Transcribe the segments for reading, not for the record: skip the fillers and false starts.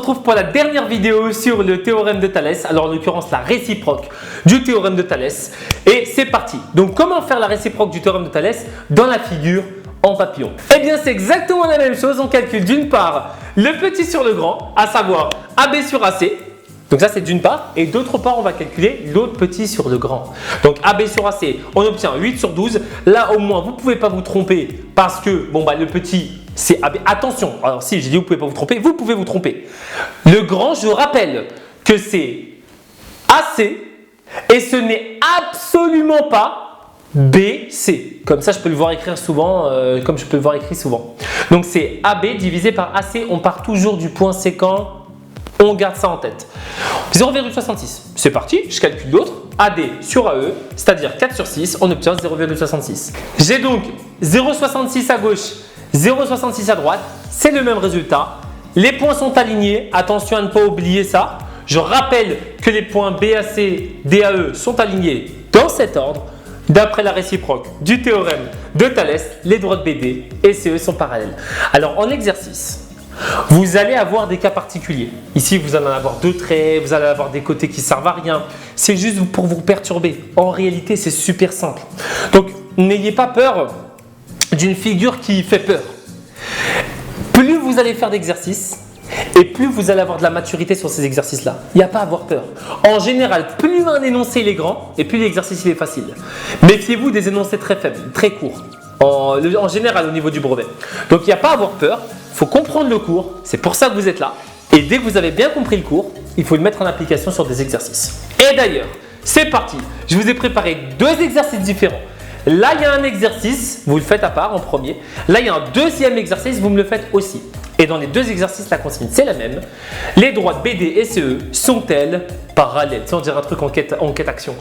retrouve pour la dernière vidéo sur le théorème de Thalès, alors en l'occurrence la réciproque du théorème de Thalès. Et c'est parti. Donc comment faire la réciproque du théorème de Thalès dans la figure en papillon? Eh bien c'est exactement la même chose, on calcule d'une part le petit sur le grand, à savoir AB sur AC. Donc ça c'est d'une part, et d'autre part on va calculer l'autre petit sur le grand. Donc AB sur AC, on obtient 8 sur 12. Là au moins vous ne pouvez pas vous tromper parce que le petit c'est AB. Attention, alors si j'ai dit vous ne pouvez pas vous tromper, vous pouvez vous tromper. Le grand, je rappelle que c'est AC et ce n'est absolument pas BC. Comme ça je peux le voir écrire souvent, souvent. Donc c'est AB divisé par AC, on part toujours du point séquent. On garde ça en tête. 0,66. C'est parti, je calcule l'autre. AD sur AE, c'est-à-dire 4 sur 6, on obtient 0,66. J'ai donc 0,66 à gauche, 0,66 à droite. C'est le même résultat. Les points sont alignés. Attention à ne pas oublier ça. Je rappelle que les points BAC, DAE sont alignés dans cet ordre. D'après la réciproque du théorème de Thalès, les droites BD et CE sont parallèles. Alors en exercice, vous allez avoir des cas particuliers. Ici, vous allez en avoir deux traits, vous allez avoir des côtés qui ne servent à rien. C'est juste pour vous perturber. En réalité, c'est super simple. Donc, n'ayez pas peur d'une figure qui fait peur. Plus vous allez faire d'exercices et plus vous allez avoir de la maturité sur ces exercices-là. Il n'y a pas à avoir peur. En général, plus un énoncé il est grand et plus l'exercice il est facile. Méfiez-vous des énoncés très faibles, très courts. En général, au niveau du brevet. Donc, il n'y a pas à avoir peur. Il faut comprendre le cours, c'est pour ça que vous êtes là. Et dès que vous avez bien compris le cours, il faut le mettre en application sur des exercices. Et d'ailleurs, c'est parti. Je vous ai préparé deux exercices différents. Là, il y a un exercice, vous le faites à part en premier. Là, il y a un deuxième exercice, vous me le faites aussi. Et dans les deux exercices, la consigne, c'est la même. Les droites BD et CE sont-elles parallèles? Si on dirait un truc en quête action.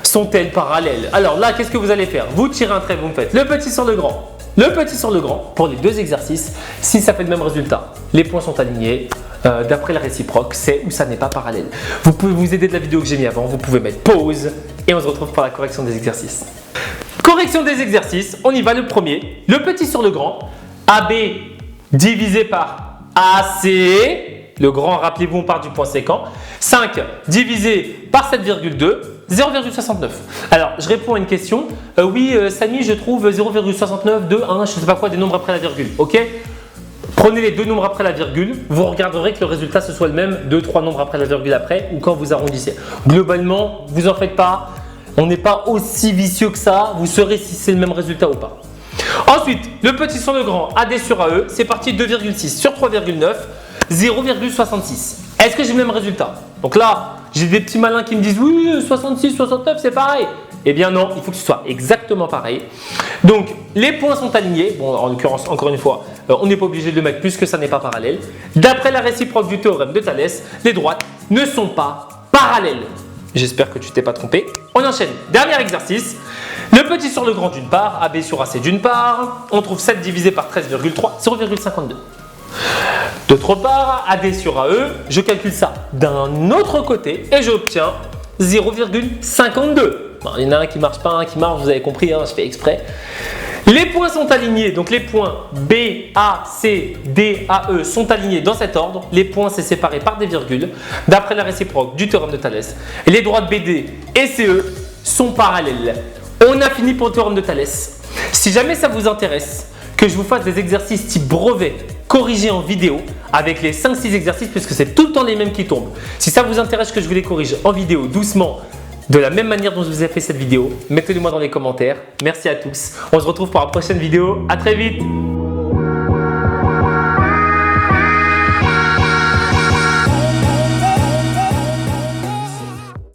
Sont-elles parallèles? Alors là, qu'est-ce que vous allez faire? Vous tirez un trait, vous me faites le petit sur le grand. Le petit sur le grand pour les deux exercices, si ça fait le même résultat, les points sont alignés. D'après la réciproque, c'est ou ça n'est pas parallèle. Vous pouvez vous aider de la vidéo que j'ai mis avant, vous pouvez mettre pause et on se retrouve pour la correction des exercices. Correction des exercices, on y va le premier. Le petit sur le grand, AB divisé par AC. Le grand, rappelez-vous, on part du point séquent. 5 divisé par 7,2, 0,69. Alors, je réponds à une question. Oui, Samy, je trouve 0,69, 2, 1, je ne sais pas quoi, des nombres après la virgule. Ok? Prenez les deux nombres après la virgule. Vous regarderez que le résultat, ce soit le même, 2, 3 nombres après la virgule après, ou quand vous arrondissez. Globalement, vous en faites pas. On n'est pas aussi vicieux que ça. Vous saurez si c'est le même résultat ou pas. Ensuite, le petit sur le grand, AD sur AE, c'est parti 2,6 sur 3,9. 0,66. Est-ce que j'ai le même résultat? Donc là, j'ai des petits malins qui me disent oui, 66, 69, c'est pareil. Eh bien non, il faut que ce soit exactement pareil. Donc, les points sont alignés. Bon, en l'occurrence, encore une fois, on n'est pas obligé de le mettre puisque ça n'est pas parallèle. D'après la réciproque du théorème de Thalès, les droites ne sont pas parallèles. J'espère que tu t'es pas trompé. On enchaîne. Dernier exercice. Le petit sur le grand d'une part, AB sur AC d'une part. On trouve 7 divisé par 13,3, 0,52. D'autre part, AD sur AE, je calcule ça d'un autre côté et j'obtiens 0,52. Bon, il y en a un qui marche pas, un qui marche, vous avez compris, je fais exprès. Les points sont alignés, donc les points B, A, C, D, A, E sont alignés dans cet ordre. Les points c'est séparé par des virgules, d'après la réciproque du théorème de Thalès. Et les droites BD et CE sont parallèles. On a fini pour le théorème de Thalès. Si jamais ça vous intéresse, que je vous fasse des exercices type brevet corrigés en vidéo avec les 5-6 exercices puisque c'est tout le temps les mêmes qui tombent. Si ça vous intéresse que je vous les corrige en vidéo doucement, de la même manière dont je vous ai fait cette vidéo, mettez-le moi dans les commentaires. Merci à tous. On se retrouve pour la prochaine vidéo. À très vite.